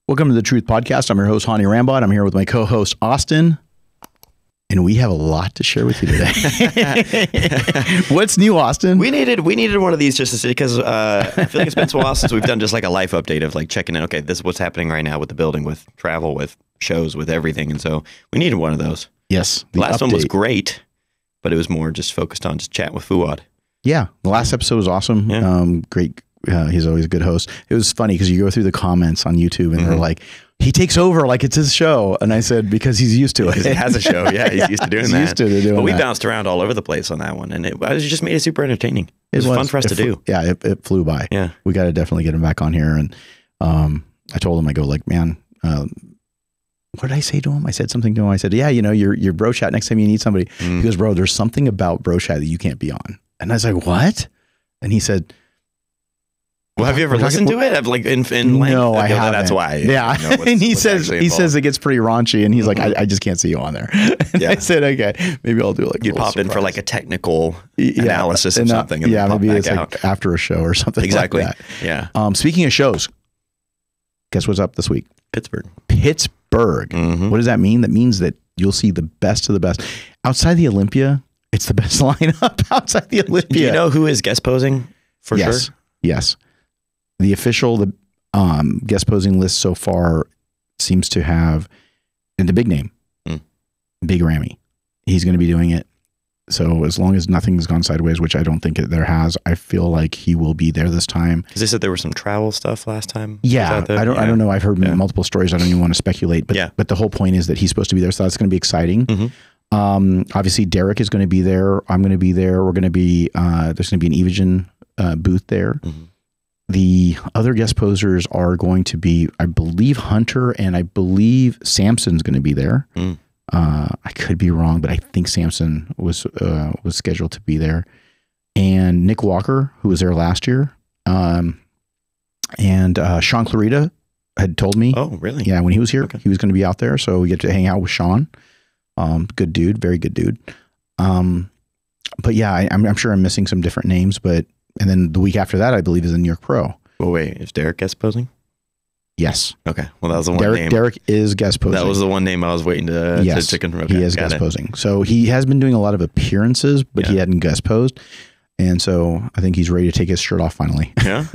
Welcome to the Truth Podcast. I'm your host, Hany Rambod. I'm here with my co-host, Austin. And we have a lot to share with you today. What's new, Austin? We needed one of these just to see, because I feel like it's been so long since we've done just like a life update of like checking in. Okay, this is what's happening right now with the building, with travel, with shows, with everything. And so we needed one of those. Yes. The last one was great, but it was more just focused on just chat with Fuad. Yeah. The last episode was awesome. Yeah. Great. He's always a good host. It was funny because you go through the comments on YouTube and they're like, he takes over like it's his show. And I said, because he's used to it. Because he has a show. Yeah, he's used to doing that. Used to doing but we that. bounced around all over the place on that one. And it just made it super entertaining. It was fun for us to do. Yeah, it flew by. Yeah. We got to definitely get him back on here. And I told him, I go like, man, what did I say to him? I said something to him. I said, yeah, you know, your bro chat next time you need somebody. He goes, bro, there's something about bro chat that you can't be on. And I was like, what? And he said, well, have you ever listened to it? I've like in length? No, I haven't. That's why. Yeah. And he says it gets pretty raunchy, and he's like, I just can't see you on there. And I said, okay, maybe I'll do like you pop in for like a technical analysis of something. And maybe it's like after a show or something. Exactly. Like that. Yeah. Speaking of shows, guess what's up this week? Pittsburgh. What does that mean? That means that you'll see the best of the best outside the Olympia. It's the best lineup outside the Olympia. Do you know who is guest posing for sure? Yes. The official guest posing list so far seems to have the big name, Big Rammy. He's going to be doing it. So as long as nothing's gone sideways, which I don't think there has, I feel like he will be there this time. Because they said there was some travel stuff last time. Yeah, I don't know. I've heard multiple stories. I don't even want to speculate. But the whole point is that he's supposed to be there, so that's going to be exciting. Obviously, Derek is going to be there. I'm going to be there. We're going to be there's going to be an Evagen booth there. The other guest posers are going to be, I believe, Hunter, and I believe Samson's going to be there. I could be wrong, but I think Samson was scheduled to be there. And Nick Walker, who was there last year. And Sean Clarita had told me. Oh, really? Yeah, when he was here, he was going to be out there. So we get to hang out with Sean. Good dude, very good dude. But yeah, I'm sure I'm missing some different names, and then the week after that, I believe, is the New York Pro. Well, wait, is Derek guest posing? Yes. Okay. Well, that was the one name. Derek is guest posing. That was the one name I was waiting to confirm. Okay, he is guest posing. So he has been doing a lot of appearances, but he hadn't guest posed. And so I think he's ready to take his shirt off finally. Yeah.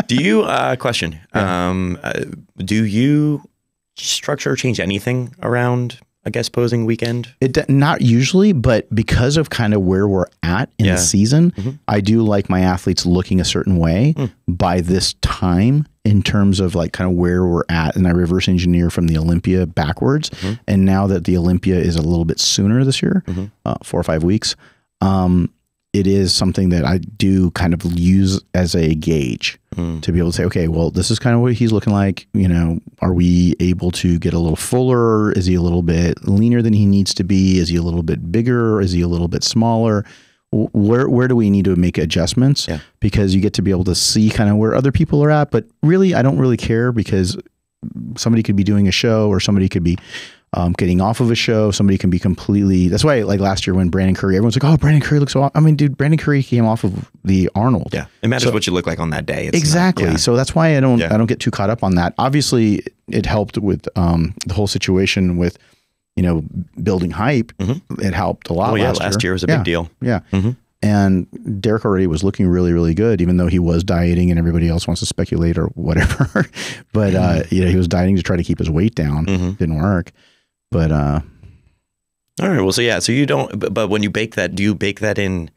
Do you, question, do you structure or change anything around a guest posing weekend? Not usually, but because of kind of where we're at in the season, I do like my athletes looking a certain way by this time in terms of like kind of where we're at. And I reverse engineer from the Olympia backwards. And now that the Olympia is a little bit sooner this year, 4 or 5 weeks, it is something that I do kind of use as a gauge to be able to say, okay, well, this is kind of what he's looking like. You know, are we able to get a little fuller? Is he a little bit leaner than he needs to be? Is he a little bit bigger? Is he a little bit smaller? Where do we need to make adjustments? Because you get to be able to see kind of where other people are at. But really, I don't really care, because somebody could be doing a show, or somebody could be getting off of a show. Somebody can be completely, that's why like last year when Brandon Curry, everyone's like, oh, Brandon Curry looks so, I mean, dude, Brandon Curry came off of the Arnold. Yeah. It matters what you look like on that day. It's exactly. So that's why I don't get too caught up on that. Obviously it helped with the whole situation with, you know, building hype. It helped a lot. Last year was a big deal. Yeah. And Derek already was looking really, really good, even though he was dieting and everybody else wants to speculate or whatever. But, you know, he was dieting to try to keep his weight down. Didn't work. But all right. Well, so you don't. But when you bake that, do you bake that in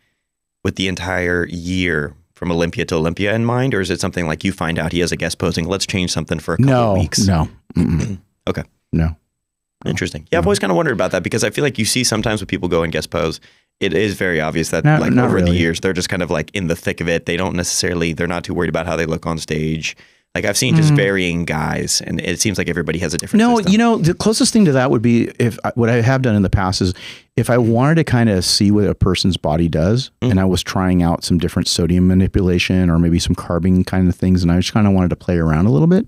with the entire year from Olympia to Olympia in mind, or is it something like you find out he has a guest posing? Let's change something for a couple of weeks. No. Okay. No. Interesting. Yeah, I've always kind of wondered about that, because I feel like you see sometimes when people go and guest pose, it is very obvious that not over the years they're just kind of like in the thick of it. They don't necessarily. They're not too worried about how they look on stage. Like I've seen just varying guys, and it seems like everybody has a different system. You know, the closest thing to that would be what I have done in the past is if I wanted to kind of see what a person's body does, and I was trying out some different sodium manipulation or maybe some carbing kind of things, and I just kind of wanted to play around a little bit.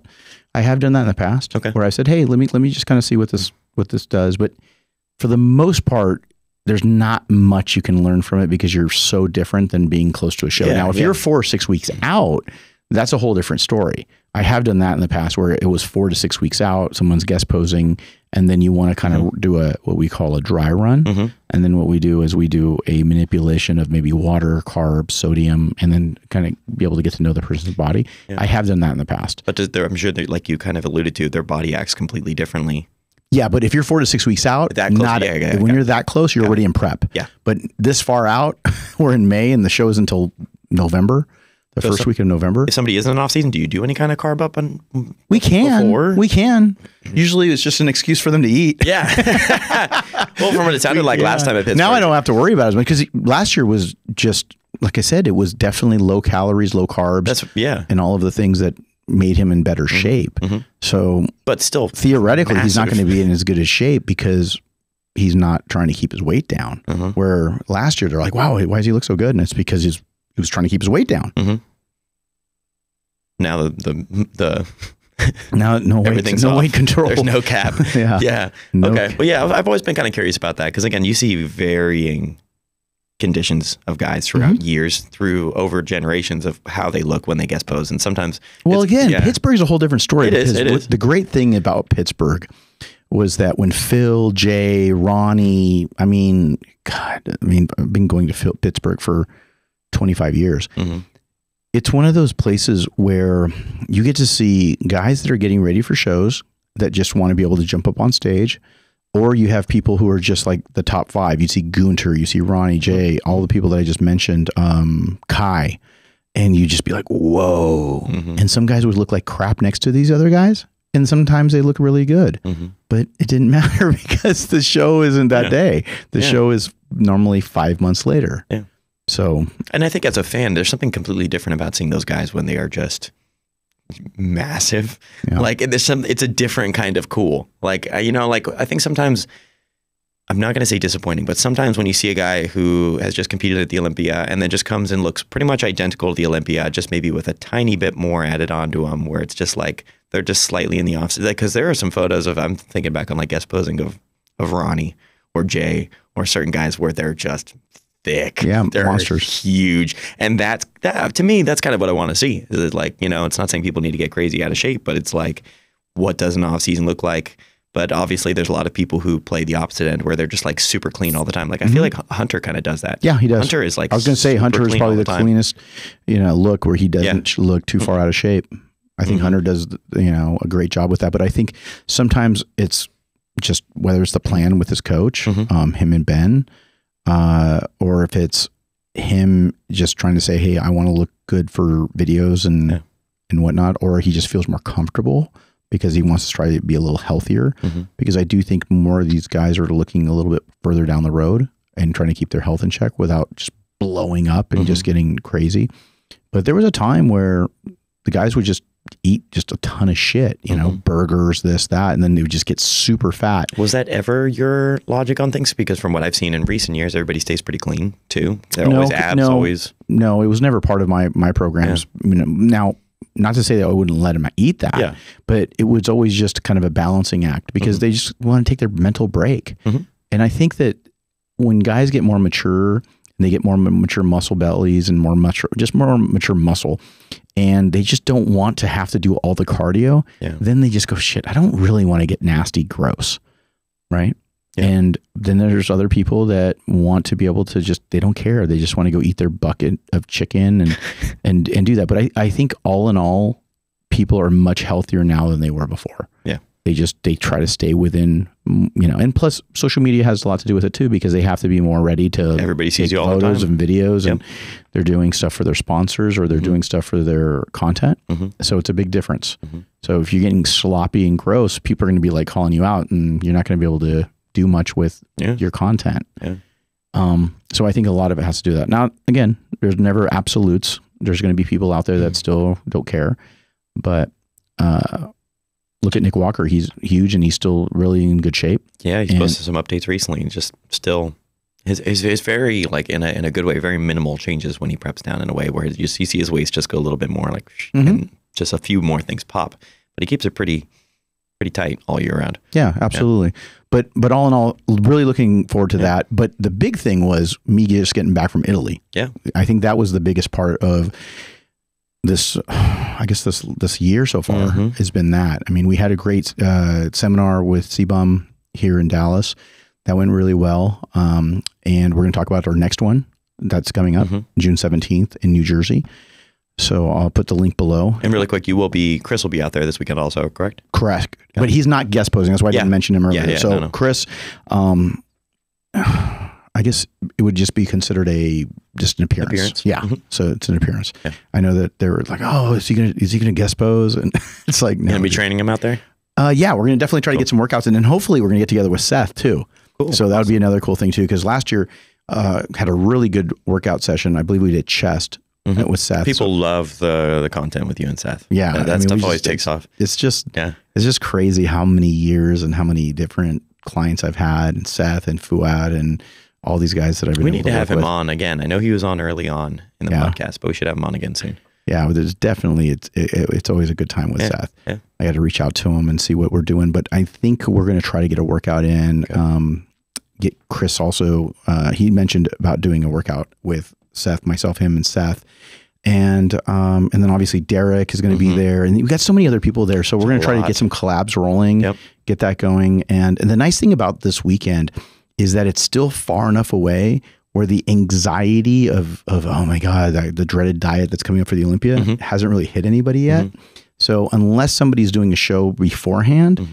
I have done that in the past, where I said, hey, let me just kind of see what this does. But for the most part, there's not much you can learn from it, because you're so different than being close to a show. Now, if you're 4 or 6 weeks out, that's a whole different story. I have done that in the past where it was 4 to 6 weeks out, someone's guest posing, and then you want to kind of do what we call a dry run. And then what we do is we do a manipulation of maybe water, carbs, sodium, and then kind of be able to get to know the person's body. I have done that in the past. But I'm sure that, like you kind of alluded to, their body acts completely differently. Yeah, but if you're 4 to 6 weeks out, that close, when you're that close, you're already in prep. Yeah. But this far out, we're in May and the show is until November. The first week of November. If somebody is in an off season, do you do any kind of carb up? We can. Before? We can. Usually it's just an excuse for them to eat. Yeah. Well, from what it sounded like last time at Pittsburgh. Now I don't have to worry about it as much because last year was just, like I said, it was definitely low calories, low carbs. And all of the things that made him in better shape. So, but still, theoretically, he's not going to be in as good a shape because he's not trying to keep his weight down. Where last year they're like, wow, why does he look so good? And it's because he was trying to keep his weight down. Now the now no weight control. There's no cap. Yeah. Okay. Well, yeah, I've always been kind of curious about that because again, you see varying conditions of guys throughout years, through over generations of how they look when they guest pose, and sometimes. Well, again, Pittsburgh's a whole different story. It is. The great thing about Pittsburgh was that when Phil, Jay, Ronnie, I've been going to Pittsburgh for 25 years. It's one of those places where you get to see guys that are getting ready for shows that just want to be able to jump up on stage, or you have people who are just like the top 5. You see Gunter, you see Ronnie, Jay, all the people that I just mentioned, Kai, and you just be like, whoa. And some guys would look like crap next to these other guys. And sometimes they look really good, but it didn't matter because the show isn't that day. The show is normally 5 months later. So, and I think as a fan, there's something completely different about seeing those guys when they are just massive. Like it's a different kind of cool. Like, like I think sometimes, I'm not going to say disappointing, but sometimes when you see a guy who has just competed at the Olympia and then just comes and looks pretty much identical to the Olympia, just maybe with a tiny bit more added onto them, where it's just like, they're just slightly in the opposite. Because there are some photos I'm thinking back on like guest posing of Ronnie or Jay or certain guys where they're just thick. They're monsters, huge, and that to me, that's kind of what I want to see. Is like, it's not saying people need to get crazy out of shape, but it's like, what does an off season look like? But obviously, there's a lot of people who play the opposite end, where they're just like super clean all the time. Like I feel like Hunter kind of does that. Yeah, he does. Hunter is like, I was going to say Hunter is probably the cleanest, look where he doesn't look too far out of shape. I think Hunter does, a great job with that. But I think sometimes it's just whether it's the plan with his coach, him and Ben. Or if it's him just trying to say, hey, I want to look good for videos and whatnot, or he just feels more comfortable because he wants to try to be a little healthier. Because I do think more of these guys are looking a little bit further down the road and trying to keep their health in check without just blowing up and just getting crazy. But there was a time where the guys would just eat just a ton of shit, burgers, this, that, and then they would just get super fat. Was that ever your logic on things? Because from what I've seen in recent years, everybody stays pretty clean too. They're always abs, always. No, it was never part of my programs. Now, not to say that I wouldn't let them eat that, but it was always just kind of a balancing act because they just want to take their mental break. And I think that when guys get more mature and they get more mature muscle bellies and more mature muscle, and they just don't want to have to do all the cardio, then they just go, shit, I don't really want to get nasty, gross, right? And then there's other people that want to be able to they don't care. They just want to go eat their bucket of chicken and do that. But I think all in all, people are much healthier now than they were before. They try to stay within, and plus social media has a lot to do with it too, because they have to be more ready to everybody sees you all the time. Photos and videos, and they're doing stuff for their sponsors or they're doing stuff for their content. So it's a big difference. So if you're getting sloppy and gross, people are going to be like calling you out and you're not going to be able to do much with your content. So I think a lot of it has to do with that. Now, again, there's never absolutes. There's going to be people out there that still don't care, but, look at Nick Walker. He's huge and he's still really in good shape. Yeah, he's posted some updates recently and just still, his very, like in a good way, very minimal changes when he preps down in a way where you see his waist just go a little bit more like, and just a few more things pop. But he keeps it pretty tight all year round. Yeah, absolutely. Yeah. But all in all, really looking forward to that. But the big thing was me just getting back from Italy. Yeah. I think that was the biggest part of this year so far has been that. I mean, we had a great seminar with CBUM here in Dallas that went really well. And we're going to talk about our next one that's coming up June 17th in New Jersey. So I'll put the link below. And really quick, Chris will be out there this weekend also, correct? Correct. But he's not guest posing. That's why I didn't mention him earlier. So Chris, I guess it would just be considered just an appearance. Yeah. So it's an appearance. Yeah. I know that they were like, oh, is he gonna guest pose? And it's like, no. You're gonna be training him out there? Yeah, we're gonna definitely try to get some workouts in, and hopefully we're gonna get together with Seth too. Cool. So that would be another cool thing too, because last year had a really good workout session. I believe we did chest with Seth. People love the content with you and Seth. Yeah. That stuff always takes off. It's just crazy how many years and how many different clients I've had, and Seth and Fuad and all these guys that I've been. We need to have him on again. I know he was on early on in the podcast, but we should have him on again soon. Yeah, there's definitely it's always a good time with Seth. Yeah. I got to reach out to him and see what we're doing, but I think we're going to try to get a workout in. Okay. Get Chris also. He mentioned about doing a workout with Seth, myself, him, and Seth, and then obviously Derek is going to be there, and we've got so many other people there. So we're going to try to get some collabs rolling, get that going, and the nice thing about this weekend is that it's still far enough away where the anxiety of oh my God, the dreaded diet that's coming up for the Olympia hasn't really hit anybody yet. So unless somebody's doing a show beforehand,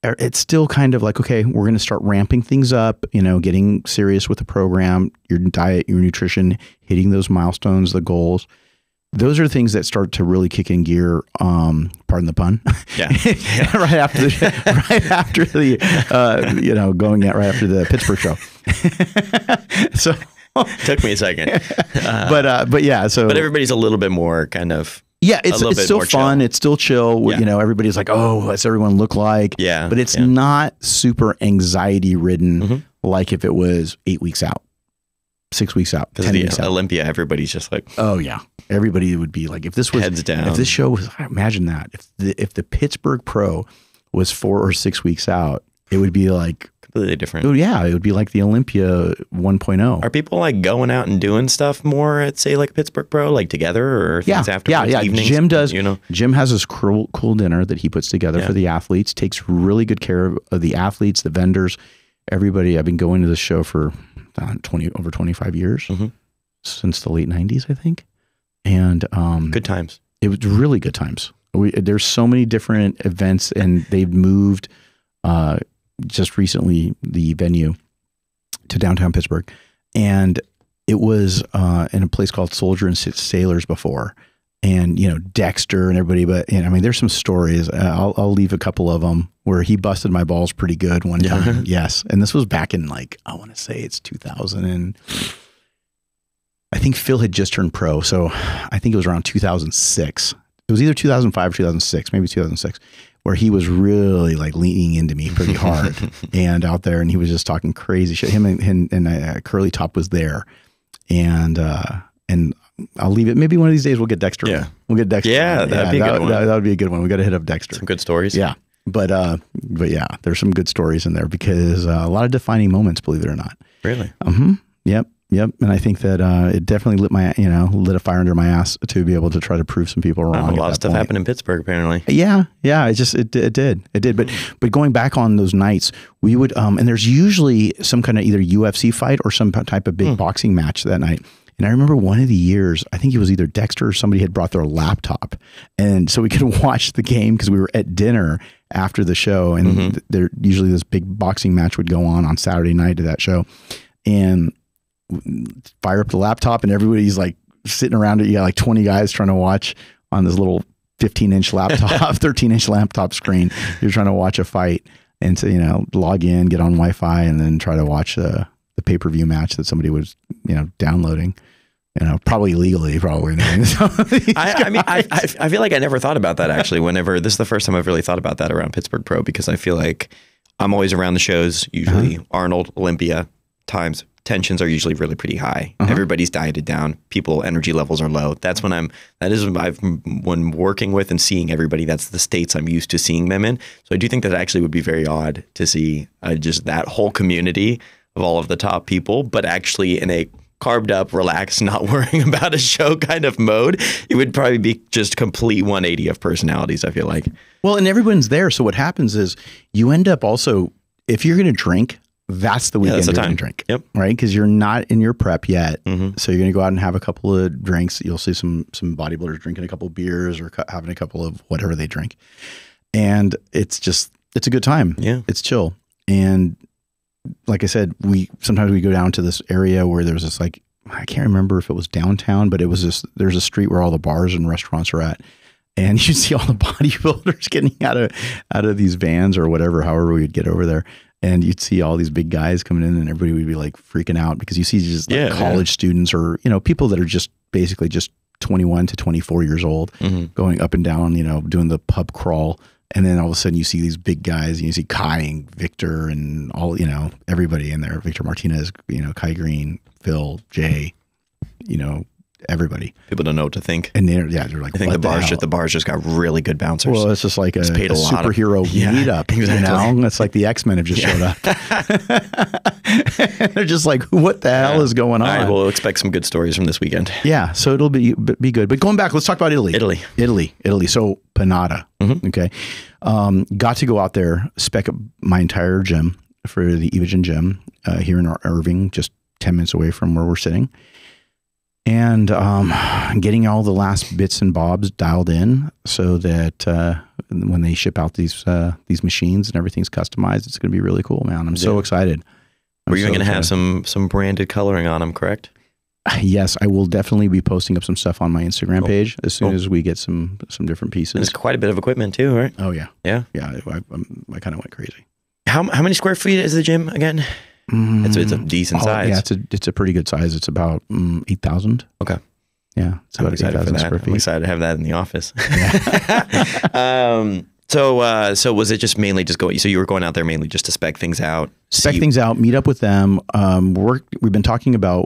it's still kind of like, okay, we're going to start ramping things up, getting serious with the program, your diet, your nutrition, hitting those milestones, the goals. Those are things that start to really kick in gear. Pardon the pun. Yeah. right after the Pittsburgh show. So took me a second. But yeah. So, but everybody's a little bit more kind of. Yeah, it's still fun. Chill. It's still chill. Yeah. Everybody's like, oh, what's everyone look like? Yeah. But it's not super anxiety ridden like if it was 8 weeks out, 6 weeks out, 10 weeks out. Olympia, everybody's just like, oh yeah. Everybody would be like, if this was heads down. If this show was, imagine that. If the Pittsburgh Pro was 4 or 6 weeks out, it would be like completely different. Oh yeah, it would be like the Olympia 1.0. Are people like going out and doing stuff more at say like Pittsburgh Pro, like together or things after? Yeah. Jim does. Jim has this cool dinner that he puts together for the athletes. Takes really good care of the athletes, the vendors, everybody. I've been going to this show for over 25 years since the late 90s, I think. And good times. It was really good times. There's so many different events, and they've moved just recently the venue to downtown Pittsburgh, and it was in a place called Soldier and Sailors before, and Dexter and everybody. But I mean, there's some stories. I'll leave a couple of them where he busted my balls pretty good one time. Yes, and this was back in I want to say it's 2000 and. I think Phil had just turned pro, so I think it was around 2006. It was either 2005 or 2006, maybe 2006, where he was really like leaning into me pretty hard and out there, and he was just talking crazy shit. Him and Curly Top was there, and I'll leave it. Maybe one of these days we'll get Dexter. Yeah, we'll get Dexter. Yeah, that'd be a good one. That would be a good one. We got to hit up Dexter. Some good stories. Yeah, but yeah, there's some good stories in there because a lot of defining moments, believe it or not. Really? Yep. And I think that it definitely lit a fire under my ass to be able to try to prove some people wrong. A lot of stuff happened in Pittsburgh, apparently. Yeah. It did. But going back on those nights, we would, and there's usually some kind of either UFC fight or some type of big boxing match that night. And I remember one of the years, I think it was either Dexter or somebody had brought their laptop, and so we could watch the game because we were at dinner after the show, and there usually this big boxing match would go on Saturday night of that show, and fire up the laptop, and everybody's like sitting around it. You got like 20 guys trying to watch on this little 15-inch laptop, 13-inch laptop screen. You're trying to watch a fight, and so log in, get on Wi-Fi, and then try to watch the pay-per-view match that somebody was downloading. Probably illegally, probably. I feel like I never thought about that actually. Whenever this is the first time I've really thought about that around Pittsburgh Pro, because I feel like I'm always around the shows. Usually Arnold, Olympia times. Tensions are usually really pretty high. Everybody's dieted down. Energy levels are low. That's when when working with and seeing everybody, that's the states I'm used to seeing them in. So I do think that actually would be very odd to see just that whole community of all of the top people, but actually in a carved up, relaxed, not worrying about a show kind of mode, it would probably be just complete 180 of personalities, I feel like. Well, and everyone's there. So what happens is you end up also, if you're going to drink, that's the weekend you're going to drink. Yep. Right? Because you're not in your prep yet. So you're going to go out and have a couple of drinks. You'll see some bodybuilders drinking a couple of beers or having a couple of whatever they drink. And it's a good time. Yeah. It's chill. And like I said, sometimes we go down to this area where there's this, like, I can't remember if it was downtown, but it was there's a street where all the bars and restaurants are at. And you see all the bodybuilders getting out of these vans or whatever, however we would get over there. And you'd see all these big guys coming in and everybody would be like freaking out because you see just like college students or, people that are just basically just 21 to 24 years old going up and down, doing the pub crawl. And then all of a sudden you see these big guys and you see Kai and Victor and all, everybody in there, Victor Martinez, Kai Green, Phil, Jay, everybody. People don't know what to think. And they're like, I think the bars just got really good bouncers. Well, it's just like a superhero meetup, exactly. It's like the X-Men have just showed up. They're just like, what the hell is going on? All right, we'll expect some good stories from this weekend. Yeah, so it'll be good. But going back, let's talk about Italy. Italy. So Panada, okay. Got to go out there, spec up my entire gym for the Evogen gym here in Irving, just 10 minutes away from where we're sitting. And getting all the last bits and bobs dialed in so that when they ship out these machines and everything's customized, it's going to be really cool, man. I'm so excited. We're even going to have some branded coloring on them, correct? Yes, I will definitely be posting up some stuff on my Instagram page as soon as we get some different pieces. And it's quite a bit of equipment too, right? Oh yeah, yeah. I kind of went crazy. How many square feet is the gym again? It's a decent size. Yeah, it's a pretty good size. It's about 8,000. Okay. Yeah, it's about 8,000 square feet. I'm excited to have that in the office. Yeah. So was it just mainly just going? So you were going out there mainly just to spec things out, meet up with them. We've been talking about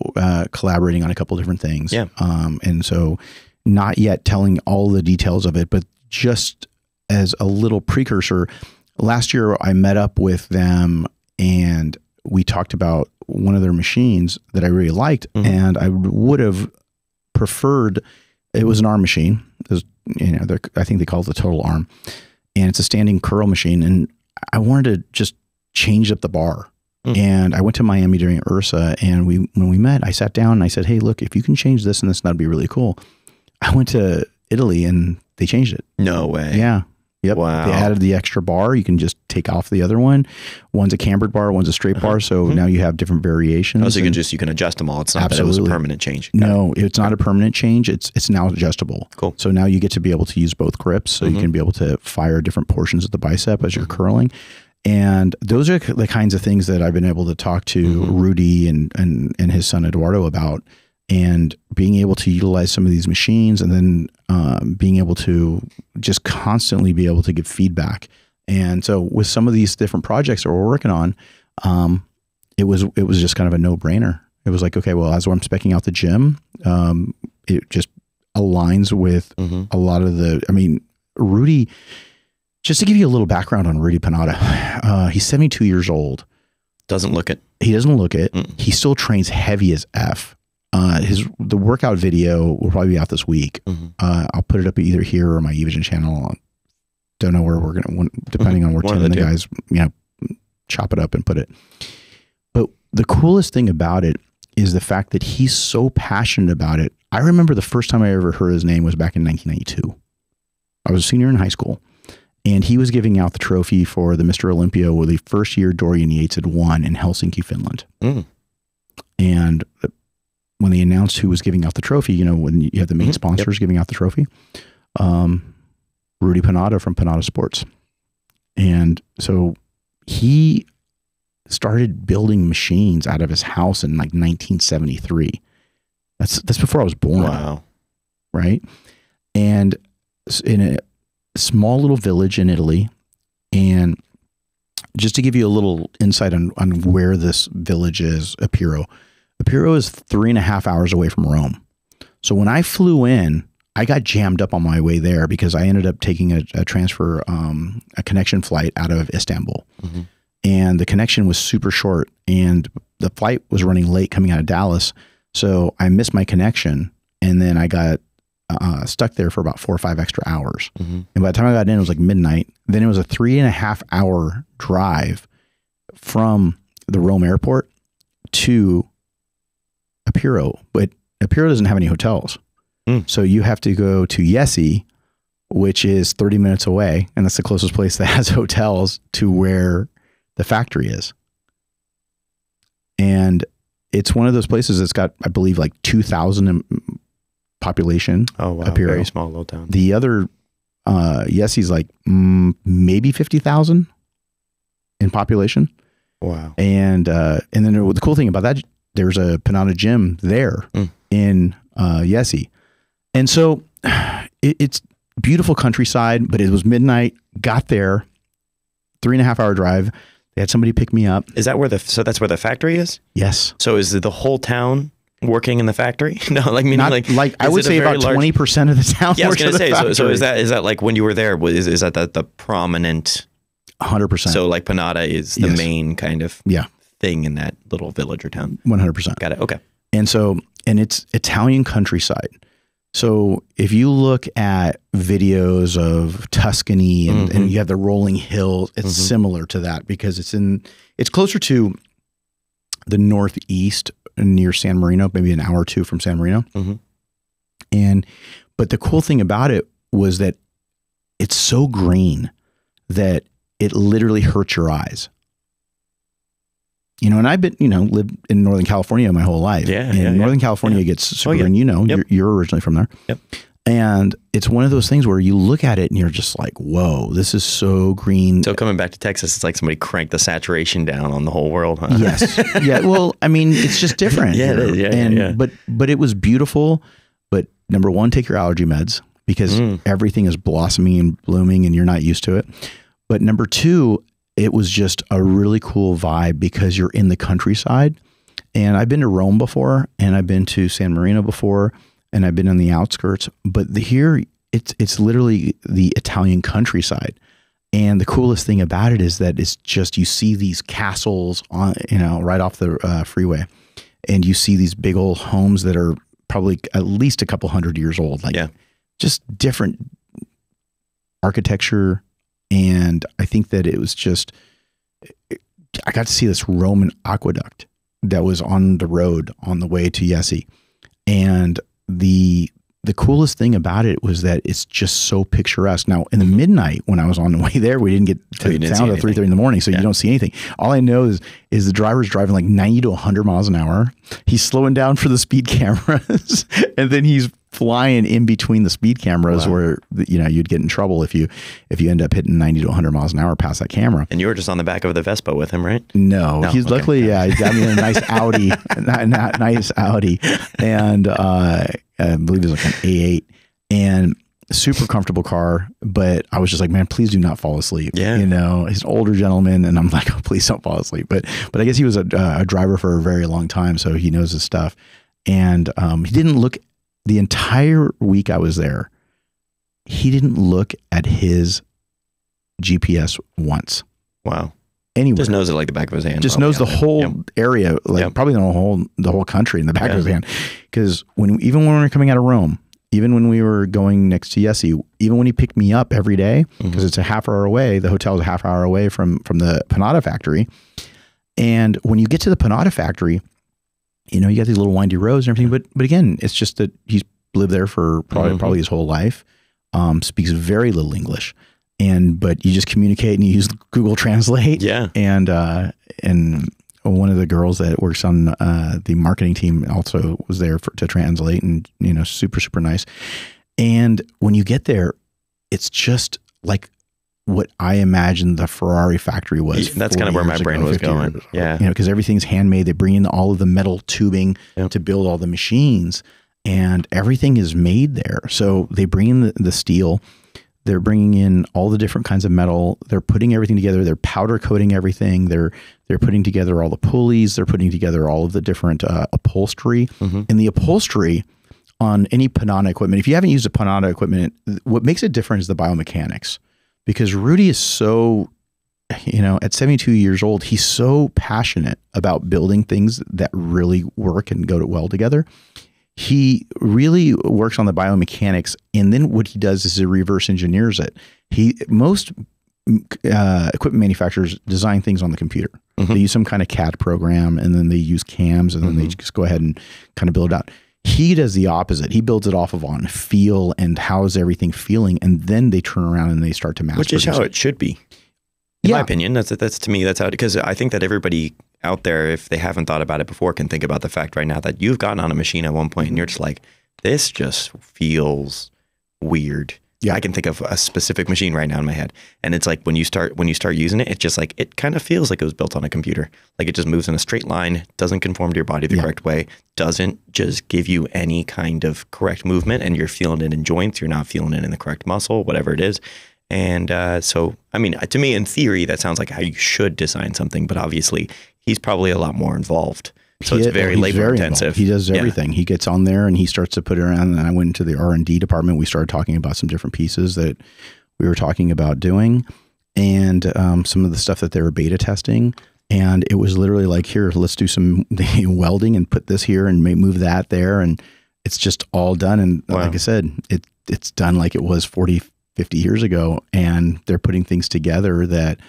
collaborating on a couple different things. Yeah. And so not yet telling all the details of it, but just as a little precursor, last year I met up with them and we talked about one of their machines that I really liked, and I would have preferred. It was an arm machine. It was, I think they call it the total arm, and it's a standing curl machine. And I wanted to just change up the bar. And I went to Miami during Ursa, and when we met, I sat down and I said, "Hey, look, if you can change this and this, that'd be really cool." I went to Italy and they changed it. No way. Yeah. Yep. Wow. They added the extra bar. You can just take off the other one. One's a cambered bar, one's a straight bar. So now you have different variations. Oh, so you can adjust them all. It's not that it was a permanent change. No, it's not a permanent change. It's now adjustable. Cool. So now you get to be able to use both grips. So you can be able to fire different portions of the bicep as you're curling. And those are the kinds of things that I've been able to talk to Rudy and his son Eduardo about, and being able to utilize some of these machines, and then being able to just constantly be able to give feedback. And so with some of these different projects that we're working on, it was just kind of a no-brainer. It was like, okay, well, as I'm speccing out the gym, it just aligns with a lot of Rudy. Just to give you a little background on Rudy Panada, he's 72 years old. Doesn't look it. He doesn't look it. He still trains heavy as F. The workout video will probably be out this week. I'll put it up either here or my Evogen channel. Don't know where we're going to, depending on where Tim and the guys, chop it up and put it. But the coolest thing about it is the fact that he's so passionate about it. I remember the first time I ever heard his name was back in 1992. I was a senior in high school, and he was giving out the trophy for the Mr. Olympia, where the first year Dorian Yates had won in Helsinki, Finland. And when they announced who was giving out the trophy, when you have the main sponsors giving out the trophy, Rudy Panada from Panada Sports. And so he started building machines out of his house in like 1973. That's before I was born. Wow. Right. And in a small little village in Italy. And just to give you a little insight on where this village is, Apiro is 3.5 hours away from Rome. So when I flew in, I got jammed up on my way there because I ended up taking a transfer, a connection flight out of Istanbul. And the connection was super short, and the flight was running late coming out of Dallas. So I missed my connection, and then I got stuck there for about 4 or 5 extra hours. And by the time I got in, it was like midnight. Then it was a 3.5 hour drive from the Rome airport to Apiro, but Apiro doesn't have any hotels. So you have to go to Jesi, which is 30 minutes away. And that's the closest place that has hotels to where the factory is. And it's one of those places that's got, I believe, like 2,000 population. Oh, wow. Apiro. Very small little town. The other, Jesi's like maybe 50,000 in population. Wow. And then the cool thing about that, there's a Panada gym there in Jesi. And so it's beautiful countryside, but it was midnight, got there, 3.5 hour drive. They had somebody pick me up. Is that where so that's where the factory is? Yes. So is the whole town working in the factory? No, like meaning Not, like I would say about 20% of the town. Yeah, I was going to say. So is that like when you were there? Is that the prominent? 100%. So like Panada is the main kind of thing in that little village or town. 100%. Got it. Okay. And so it's Italian countryside. So if you look at videos of Tuscany and you have the rolling hills, it's similar to that because it's closer to the northeast near San Marino, maybe an hour or two from San Marino. But the cool thing about it was that it's so green that it literally hurts your eyes. You know, and I've been, lived in Northern California my whole life. And Northern California gets super green, you're originally from there. Yep. And it's one of those things where you look at it and you're just like, whoa, this is so green. So coming back to Texas, it's like somebody cranked the saturation down on the whole world, huh? Yes. Yeah. Well, I mean, it's just different. Yeah, it is. Yeah. But it was beautiful. But number one, take your allergy meds because everything is blossoming and blooming and you're not used to it. But number two, it was just a really cool vibe because you're in the countryside. And I've been to Rome before, and I've been to San Marino before, and I've been on the outskirts. But here, it's literally the Italian countryside. And the coolest thing about it is that it's just, you see these castles on, right off the freeway. And you see these big old homes that are probably at least a couple 100 years old. Like just different architecture. And I think that it was just, I got to see this Roman aqueduct that was on the road on the way to Jesi. And the coolest thing about it was that it's just so picturesque. Now, in the midnight when I was on the way there, we didn't get to town until 3:30 in the morning, so you don't see anything. All I know is the driver's driving like 90 to 100 miles an hour. He's slowing down for the speed cameras, and then he's flying in between the speed cameras where you'd get in trouble if you end up hitting 90 to 100 miles an hour past that camera. And you were just on the back of the Vespa with him, right? No, he's luckily he got me in a nice Audi, nice Audi, and I believe it was like an A8, and super comfortable car. But I was just like, man, please do not fall asleep. Yeah, he's an older gentleman, and I'm like, oh, please don't fall asleep. But I guess he was a driver for a very long time, so he knows his stuff. And he didn't look. The entire week I was there, he didn't look at his GPS once. Wow. Anywhere. Just knows it like the back of his hand. Just knows the whole area, like probably the whole country in the back of his hand. Because even when we were coming out of Rome, even when we were going next to Jesi, even when he picked me up every day, because it's a half hour away, the hotel is a half hour away from the Panada factory. And when you get to the Panada factory, you got these little windy roads and everything, but again, it's just that he's lived there for probably his whole life, speaks very little English, but you just communicate and you use Google Translate. Yeah. And one of the girls that works on the marketing team also was there to translate, and super, super nice. And when you get there, it's just like what I imagined the Ferrari factory was. That's kind of where my brain was going. Yeah. Because everything's handmade. They bring in all of the metal tubing to build all the machines, and everything is made there. So they bring in the steel. They're bringing in all the different kinds of metal. They're putting everything together. They're powder coating everything. They're putting together all the pulleys. They're putting together all of the different upholstery. And the upholstery on any Panada equipment, if you haven't used a Panada equipment, what makes it different is the biomechanics. Because Rudy is so at 72 years old, he's so passionate about building things that really work and go well together. He really works on the biomechanics, and then what he does is he reverse engineers it. Most equipment manufacturers design things on the computer. They use some kind of CAD program, and then they use CAMs, and then they just go ahead and kind of build it out. He does the opposite. He builds it off of on feel and how's everything feeling, and then they turn around and they start to mass produce. Which is how it should be, in my opinion. That's to me, that's how. Because I think that everybody out there, if they haven't thought about it before, can think about the fact right now that you've gotten on a machine at one point and you're just like, this just feels weird. Yeah, I can think of a specific machine right now in my head, and it's like when you start using it, it's just like it kind of feels like it was built on a computer. Like it just moves in a straight line, doesn't conform to your body the correct way, doesn't just give you any kind of correct movement, and you're feeling it in joints, you're not feeling it in the correct muscle, whatever it is. And so, I mean, to me, in theory, that sounds like how you should design something, but obviously, he's probably a lot more involved. So it's very labor intensive. He does everything. He gets on there and he starts to put it around. And I went into the R&D department. We started talking about some different pieces that we were talking about doing, and some of the stuff that they were beta testing. And it was literally like, here, let's do some welding and put this here and move that there. And it's just all done. And like I said, it's done like it was 40, 50 years ago. And they're putting things together that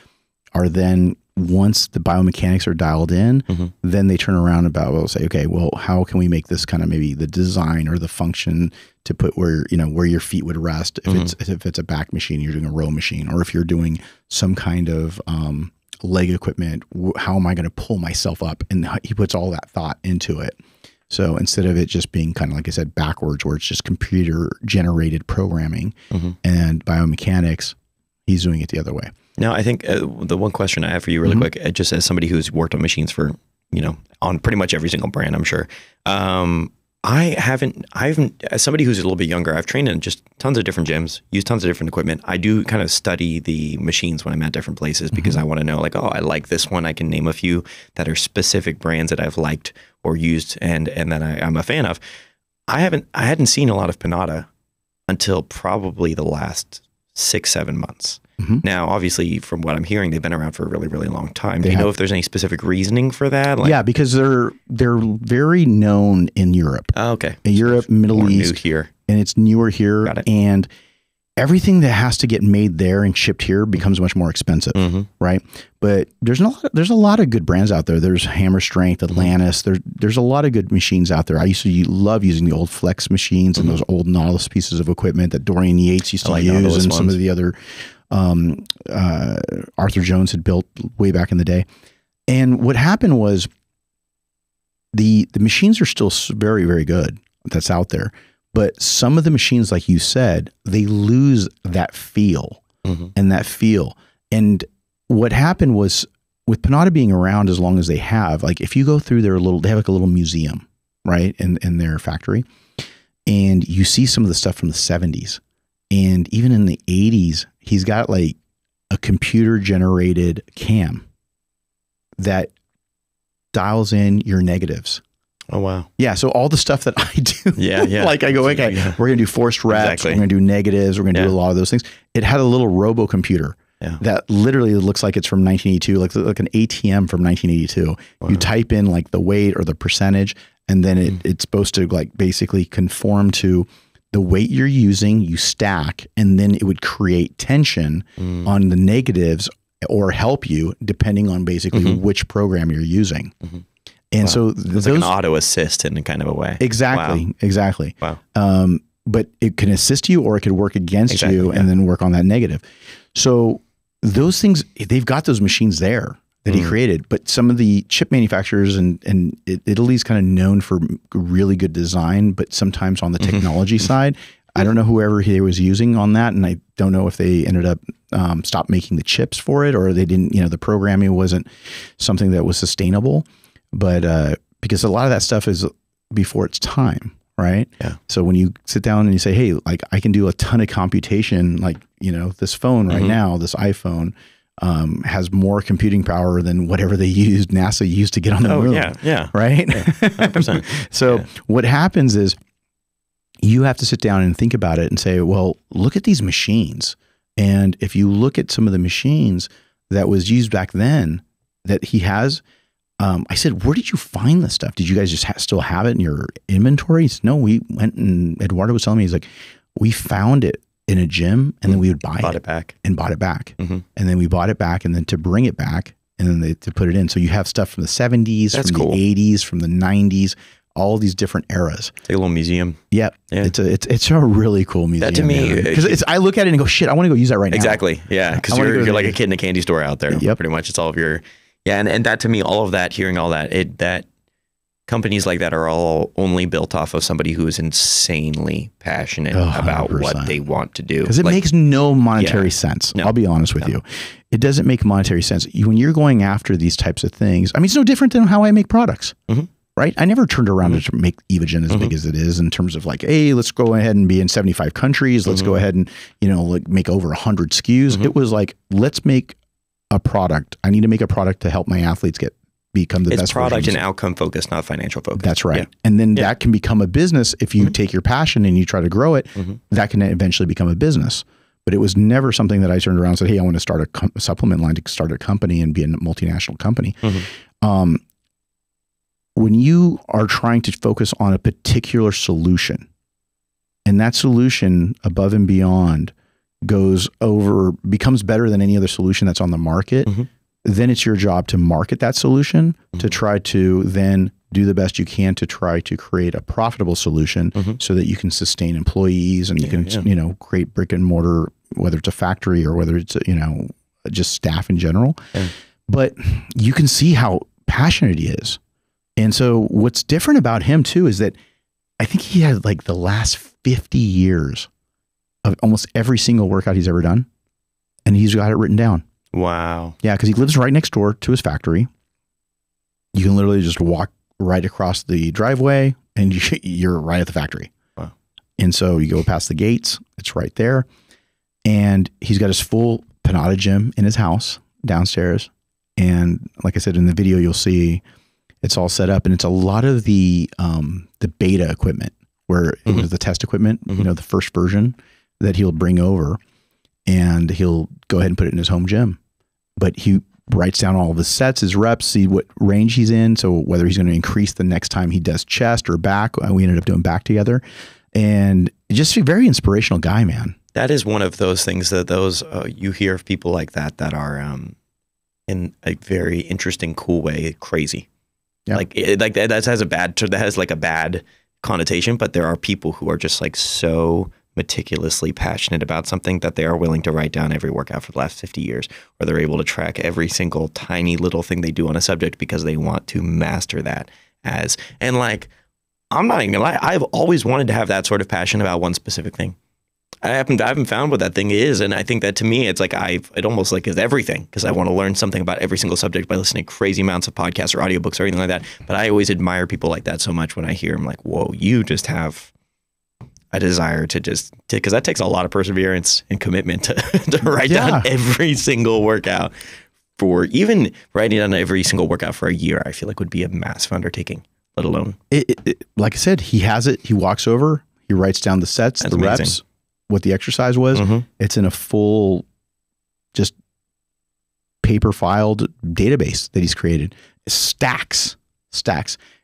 are then, once the biomechanics are dialed in, then they turn around and say, okay, well, how can we make this kind of maybe the design or the function to put where your feet would rest? If it's a back machine, you're doing a row machine, or if you're doing some kind of leg equipment, how am I going to pull myself up? And he puts all that thought into it. So instead of it just being kind of, like I said, backwards, where it's just computer generated programming and biomechanics, he's doing it the other way. Now, I think the one question I have for you really quick, just as somebody who's worked on machines for, on pretty much every single brand, I'm sure. I haven't, as somebody who's a little bit younger, I've trained in just tons of different gyms, used tons of different equipment. I do kind of study the machines when I'm at different places because I want to know, like, oh, I like this one. I can name a few that are specific brands that I've liked or used and that I'm a fan of. I hadn't seen a lot of Pinata until probably the last 6-7 months. Now, obviously, from what I'm hearing, they've been around for a really, really long time. Do you know if there's any specific reasoning for that? Yeah, because they're very known in Europe. Oh, okay. In Europe, Middle East, new here, and it's newer here. Got it. And everything that has to get made there and shipped here becomes much more expensive, right? But there's a lot of good brands out there. There's Hammer Strength, Atlantis. There's a lot of good machines out there. I used to love using the old Flex machines and those old Nautilus pieces of equipment that Dorian Yates used to use, and some of the other Arthur Jones had built way back in the day. And what happened was the machines are still very, very good that's out there. But some of the machines, like you said, they lose that feel and that feel. And what happened was, with Pinata being around as long as they have, like if you go through they have like a little museum, right, in their factory, and you see some of the stuff from the 70s. And even in the 80s, he's got like a computer generated cam that dials in your negatives. Oh, wow. Yeah. So all the stuff that I do, like I go, okay, we're going to do forced reps, we're going to do negatives, we're going to do a lot of those things. It had a little robo computer that literally looks like it's from 1982, like an ATM from 1982. Wow. You type in like the weight or the percentage, and then it's supposed to like basically conform to the weight you're using, you stack, and then it would create tension on the negatives or help you depending on basically which program you're using. And so it's like an auto assist in kind of a way. Exactly. Exactly. Wow. But it can assist you or it could work against you and then work on that negative. So those things, they've got those machines there that he created, but some of the chip manufacturers and Italy's kind of known for really good design, but sometimes on the technology side, I don't know whoever he was using on that. And I don't know if they ended up stopped making the chips for it, or they didn't, the programming wasn't something that was sustainable, but because a lot of that stuff is before its time. Right. Yeah. So when you sit down and you say, hey, like I can do a ton of computation, like, this phone right now, this iPhone, has more computing power than whatever NASA used to get on the moon. Yeah. Right. Yeah, 100%. So what happens is you have to sit down and think about it and say, well, look at these machines. And if you look at some of the machines, that was used back then that he has. I said, where did you find this stuff? Did you guys just still have it in your inventory? He said, no, we went, and Eduardo was telling me, he's like, we found it in a gym and then we would bought it back. And then we bought it back, and then to bring it back and then to put it in. So you have stuff from the 70s, from the 80s, from the 90s, all these different eras. It's like a little museum. Yep. Yeah. It's a really cool museum. That to me, because I look at it and go, shit, I want to go use that right now. Exactly. Yeah. Because you're like a kid in a candy store out there. Yep. Pretty much. It's all of your, and that to me, all of that, hearing all that, that companies like that are all only built off of somebody who is insanely passionate about what they want to do. Because it makes no monetary sense. No. I'll be honest with you. It doesn't make monetary sense. When you're going after these types of things, I mean, it's no different than how I make products. Right? I never turned around to make Evogen as big as it is in terms of like, hey, let's go ahead and be in 75 countries. Let's go ahead and, like make over 100 SKUs. It was like, let's make a product. I need to make a product to help my athletes become the best. It's product and outcome focused, not financial focused. That's right. Yeah. And then that can become a business if you take your passion and you try to grow it. That can eventually become a business. But it was never something that I turned around and said, hey, I want to start a supplement line to start a company and be a multinational company. When you are trying to focus on a particular solution, and that solution above and beyond becomes better than any other solution that's on the market, then it's your job to market that solution, to try to then do the best you can to try to create a profitable solution so that you can sustain employees and you can, create brick and mortar, whether it's a factory or whether it's, just staff in general. But you can see how passionate he is. And so what's different about him too is that I think he had like the last 50 years of almost every single workout he's ever done, and he's got it written down. Wow. Yeah, because he lives right next door to his factory. You can literally just walk right across the driveway and you're right at the factory. Wow. And so you go past the gates, it's right there. And he's got his full Panada gym in his house downstairs. And like I said, in the video, you'll see it's all set up, and it's a lot of the beta equipment where it was the test equipment, the first version that he'll bring over, and he'll go ahead and put it in his home gym. But he writes down all of his sets, his reps, see what range he's in. So whether he's going to increase the next time he does chest or back. We ended up doing back together, and just a very inspirational guy, man. That is one of those things that you hear of people like that are in a very interesting, cool way, crazy. Yeah. That has like a bad connotation, but there are people who are just like so meticulously passionate about something that they are willing to write down every workout for the last 50 years, or they're able to track every single tiny little thing they do on a subject because they want to master that and like, I'm not even gonna lie, I've always wanted to have that sort of passion about one specific thing. I haven't found what that thing is, and I think that to me, it's like it almost like is everything, because I want to learn something about every single subject by listening to crazy amounts of podcasts or audiobooks or anything like that. But I always admire people like that so much when I hear them, like, whoa, you just have a desire because that takes a lot of perseverance and commitment to write down every single workout. For even writing down every single workout for a year, I feel like would be a massive undertaking, let alone. Like I said, he has it. He walks over, he writes down the sets, the reps, what the exercise was. It's in a full, just paper filed database that he's created. Stacks.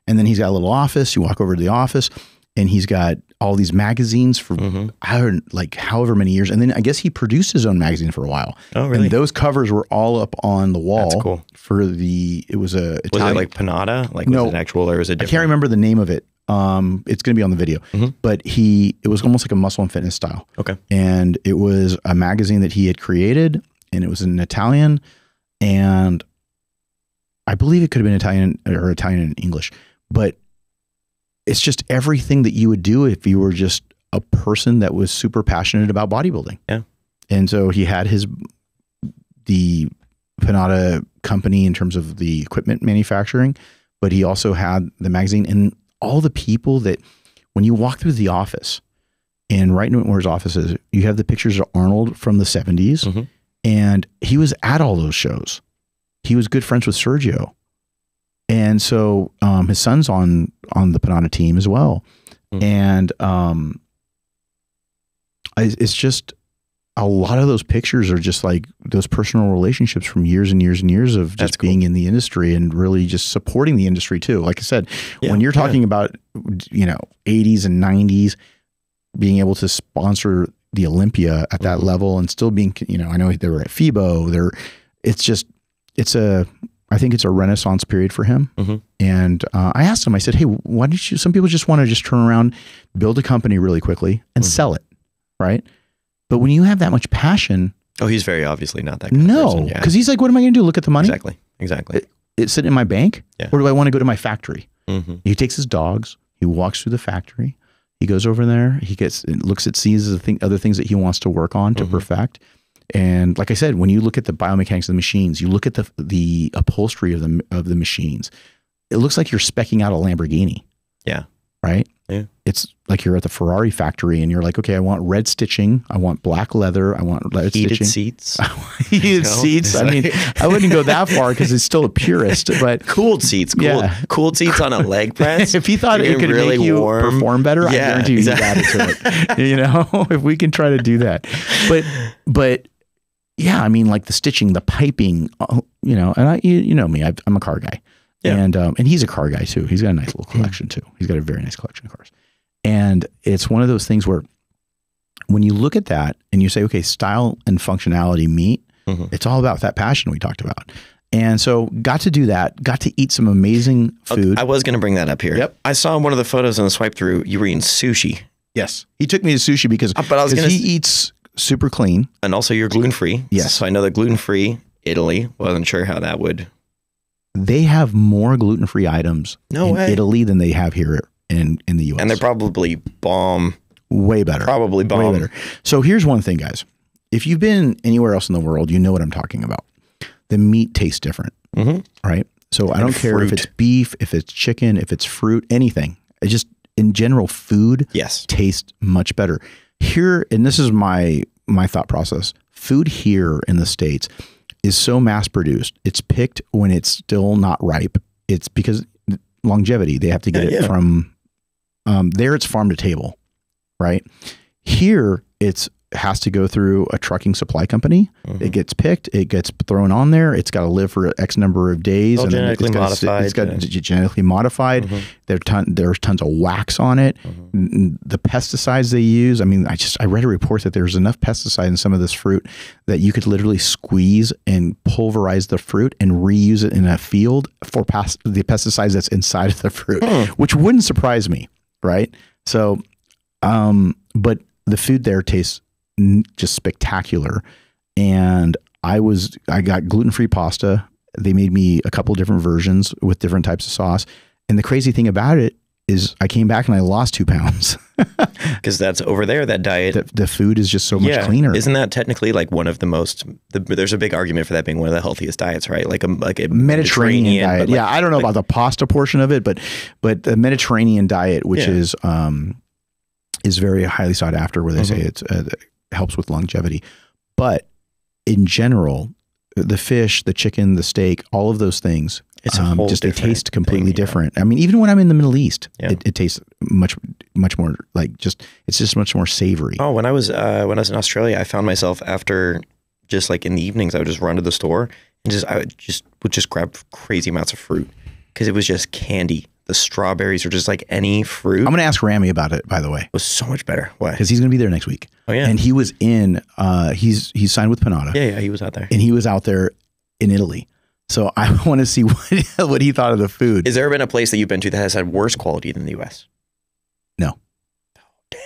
And then he's got a little office. You walk over to the office and he's got all these magazines for however many years. And then I guess he produced his own magazine for a while. Oh, really? And those covers were all up on the wall. That's cool. It was a Italian. Was it like Panada? Like, no, was it actual, or was it different? I can't remember the name of it. It's going to be on the video, but it was almost like a muscle and fitness style. Okay. And it was a magazine that he had created, and it was in Italian, and I believe it could have been Italian or Italian and English, but it's just everything that you would do if you were just a person that was super passionate about bodybuilding. Yeah. And so he had the Panada company in terms of the equipment manufacturing, but he also had the magazine and all the people that when you walk through the office and right where his office is, you have the pictures of Arnold from the 70s. And he was at all those shows. He was good friends with Sergio. And so his son's on the Panada team as well. And it's just, a lot of those pictures are just like those personal relationships from years and years and years of just being in the industry and really just supporting the industry too. Like I said, when you're talking about, 80s and 90s, being able to sponsor the Olympia at that level and still being, I know they were at FIBO. I think it's a renaissance period for him. And I asked him, I said, hey, why don't you, some people just want to just turn around, build a company really quickly and sell it, right? But when you have that much passion. Oh, he's very obviously not that kind of person. No, because he's like, what am I going to do? Look at the money? Exactly. It's sitting in my bank? Or do I want to go to my factory? He takes his dogs, he walks through the factory, he goes over there, sees other things that he wants to work on to perfect. And like I said, when you look at the biomechanics of the machines, you look at the upholstery of the machines, it looks like you're speccing out a Lamborghini. Yeah. Right? Yeah. It's like you're at the Ferrari factory and you're like, okay, I want red stitching. I want black leather. I want red heated stitching. Seats. Heated seats. I mean, I wouldn't go that far because it's still a purist, but cooled seats. Cooled seats on a leg press. If he thought it could really make you perform better, I guarantee you he'd add it to it. If we can try to do that. But yeah, I mean, like the stitching, the piping, and you know me, I'm a car guy. Yeah. And he's a car guy too. He's got a nice little collection too. He's got a very nice collection of cars. And it's one of those things where when you look at that and you say, okay, style and functionality meet, it's all about that passion we talked about. And so got to do that, got to eat some amazing food. I was going to bring that up here. Yep. I saw one of the photos on the swipe through, you were eating sushi. Yes. He took me to sushi because he eats super clean. And also you're gluten-free. Yes. So I know that gluten-free Italy, wasn't sure how that would. They have more gluten-free items in Italy than they have here in the U.S. And they're probably bomb. Way better. Probably bomb. Way better. So here's one thing, guys. If you've been anywhere else in the world, you know what I'm talking about. The meat tastes different, right? So I don't care if it's beef, if it's chicken, if it's fruit, anything. It just, in general, food tastes much better. Here, and this is my thought process, food here in the States is so mass produced. It's picked when it's still not ripe. It's because longevity, they have to get it from, there it's farm to table, right? Here has to go through a trucking supply company. It gets picked, it gets thrown on there. It's got to live for X number of days. And genetically modified. It's got genetically modified. There's tons of wax on it. The pesticides they use. I mean, I read a report that there's enough pesticide in some of this fruit that you could literally squeeze and pulverize the fruit and reuse it in a field for the pesticides that's inside of the fruit, which wouldn't surprise me, right? So, but the food there tastes just spectacular. And I got gluten-free pasta. They made me a couple different versions with different types of sauce. And the crazy thing about it is I came back and I lost 2 pounds. Because that's over there, that diet. The food is just so much cleaner. Isn't that technically like one of the most, there's a big argument for that being one of the healthiest diets, right? Like a Mediterranean diet. Yeah, I don't know about the pasta portion of it, but the Mediterranean diet, which is very highly sought after, where they say it helps with longevity. But in general, the fish, the chicken, the steak, all of those things, they taste completely different. I mean, even when I'm in the Middle East, it tastes much more like it's just much more savory. Oh, when I was in Australia, I found myself after just like in the evenings, I would just run to the store and I would just grab crazy amounts of fruit because it was just candy. The strawberries are just like any fruit. I'm going to ask Ramy about it, by the way. It was so much better. Why? Because he's going to be there next week. Oh, yeah. And he was he's signed with Panada. Yeah, he was out there. And he was out there in Italy. So I want to see what he thought of the food. Has there been a place that you've been to that has had worse quality than the U.S.? No. Oh, dang.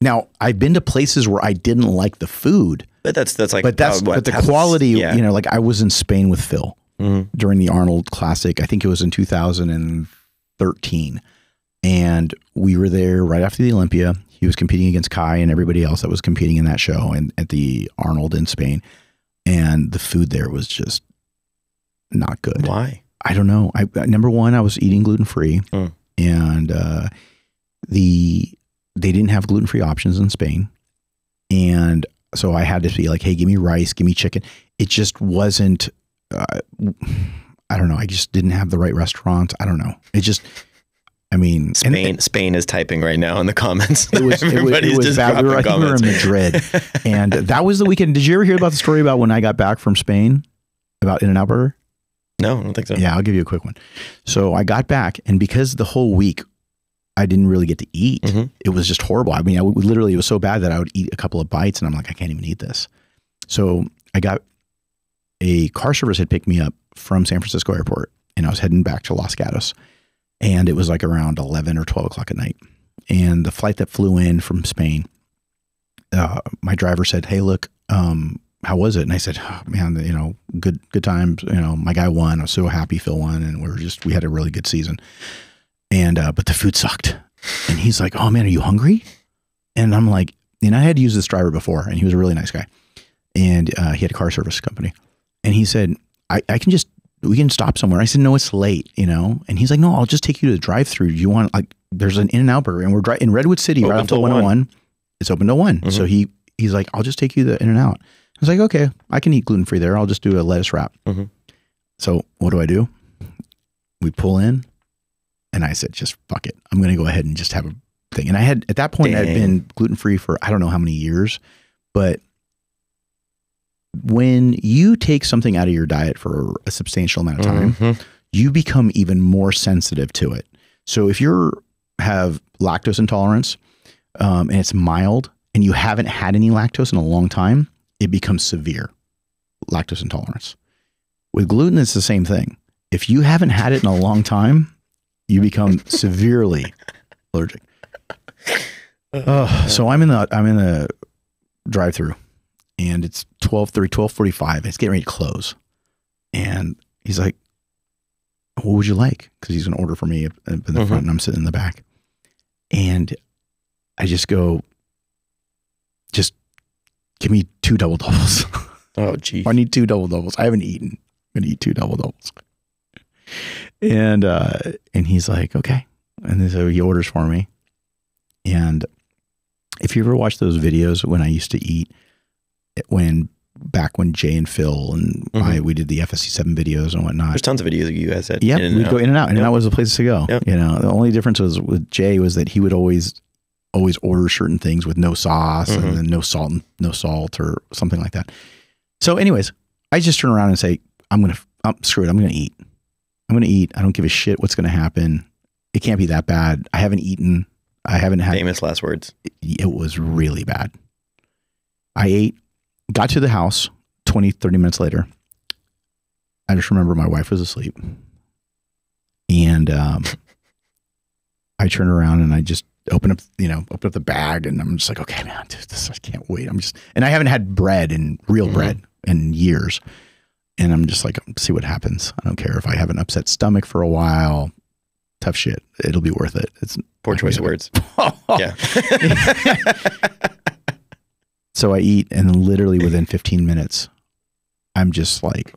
Now, I've been to places where I didn't like the food. But that's like, but the quality, like I was in Spain with Phil. During the Arnold Classic. I think it was in 2013. And we were there right after the Olympia. He was competing against Kai and everybody else that was competing in that show and at the Arnold in Spain. And the food there was just not good. Why? I don't know. Number one, I was eating gluten-free. And they didn't have gluten-free options in Spain. And so I had to be like, hey, give me rice, give me chicken. It just wasn't... I don't know. I just didn't have the right restaurant. I don't know. I mean, Spain is typing right now in the comments. It was bad. I think we were in Madrid, and that was the weekend. Did you ever hear about the story about when I got back from Spain about In-N-Out Burger? No, I don't think so. Yeah, I'll give you a quick one. So I got back, and because the whole week I didn't really get to eat, it was just horrible. I mean, literally, it was so bad that I would eat a couple of bites, and I'm like, I can't even eat this. So I got a car service had picked me up from San Francisco Airport, and I was heading back to Los Gatos, and it was like around 11 or 12 o'clock at night. And the flight that flew in from Spain, my driver said, "Hey, look, how was it?" And I said, "Oh, man, good times. My guy won. I was so happy Phil won, and we had a really good season. And but the food sucked." And he's like, "Oh man, are you hungry?" And I'm like, I had used this driver before, and he was a really nice guy, and he had a car service company. And he said, we can stop somewhere. I said, "No, it's late, And he's like, "No, I'll just take you to the drive-through. Do you want, there's an In-N-Out Burger, and we're in Redwood City, right off the 101. It's open till 1. So he's like, "I'll just take you to the In-N-Out." I was like, "Okay, I can eat gluten-free there. I'll just do a lettuce wrap." So what do? We pull in, and I said, "Just fuck it. I'm going to go ahead and just have a thing." And at that point, I'd been gluten-free for I don't know how many years, but when you take something out of your diet for a substantial amount of time, you become even more sensitive to it. So if you have lactose intolerance and it's mild and you haven't had any lactose in a long time, it becomes severe lactose intolerance. With gluten, it's the same thing. If you haven't had it in a long time, you become severely allergic. So I'm in the drive-through. And it's 12:45. It's getting ready to close. And he's like, "What would you like?" Because he's going to order for me in the front, and I'm sitting in the back. And I just go, "Just give me 2 double doubles." Oh, geez. I need 2 double doubles. I haven't eaten. I'm going to eat 2 double doubles. And he's like, "Okay." And so he orders for me. And if you ever watch those videos when I used to eat, back when Jay and Phil and we did the FSC7 videos and whatnot. There's tons of videos of you guys at. Yeah, we'd go In-N-Out. In-N-Out was the place to go. Yep. The only difference was with Jay was that he would always order certain things with no sauce and then no salt or something like that. So anyways, I just turn around and say, screw it. I'm going to eat. I'm going to eat. I don't give a shit what's going to happen. It can't be that bad. I haven't eaten. I haven't had. Famous last words. It was really bad. I ate. Got to the house 20, 30 minutes later. I just remember my wife was asleep. And I turned around and I just opened up the bag, and I'm just like, "Okay, man, dude, I can't wait." And I haven't had real bread in years. And I'm just like, see what happens. I don't care if I have an upset stomach for a while. Tough shit. It'll be worth it. It's poor choice of words. Yeah. So I eat, and then literally within 15 minutes, I'm just like,